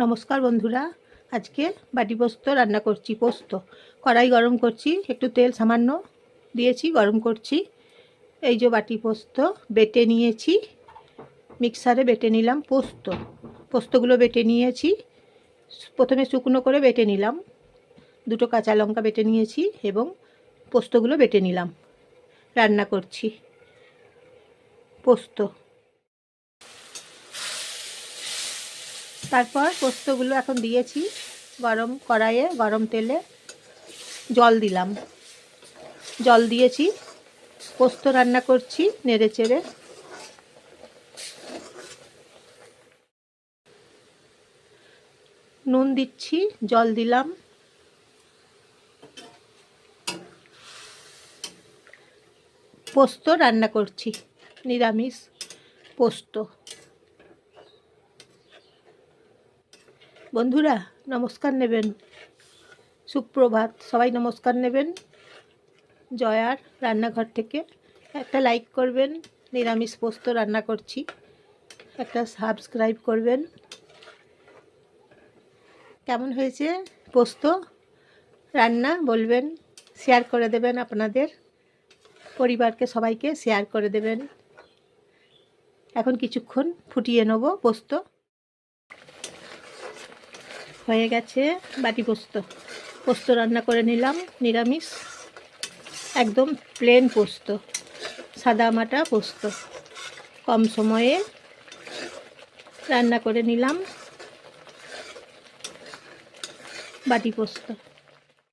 নমস্কার বন্ধুরা, আজকে বাটি পোস্ত রান্না করছি। পোস্ত কড়াই গরম করছি, একটু তেল সামান্য দিয়েছি, গরম করছি। এই যে বাটি পোস্ত বেটে নিয়েছি, মিক্সারে বেটে নিলাম। পোস্তগুলো বেটে নিয়েছি, প্রথমে শুকনো করে বেটে নিলাম। দুটো কাঁচা লঙ্কা বেটে নিয়েছি এবং পোস্তগুলো বেটে নিলাম। রান্না করছি পোস্ত। তারপর পোস্তগুলো এখন দিয়েছি গরম কড়াইয়ে, গরম তেলে জল দিলাম, জল দিয়েছি। পোস্ত রান্না করছি নেড়ে চেড়ে। নুন দিচ্ছি, জল দিলাম। পোস্ত রান্না করছি, নিরামিষ পোস্ত। বন্ধুরা নমস্কার নেবেন, সুপ্রভাত। সবাই নমস্কার নেবেন জয়ার রান্নাঘর থেকে। একটা লাইক করবেন, নিরামিষ পোস্ত রান্না করছি। একটা সাবস্ক্রাইব করবেন। কেমন হয়েছে পোস্ত রান্না বলবেন, শেয়ার করে দেবেন, আপনাদের পরিবারকে সবাইকে শেয়ার করে দেবেন। এখন কিছুক্ষণ ফুটিয়ে নেব। পোস্ত হয়ে গেছে, বাটি পোস্ত রান্না করে নিলাম, নিরামিষ, একদম প্লেন পোস্ত, সাদা মাটা পোস্ত। কম সময়ে রান্না করে নিলাম বাটি পোস্ত।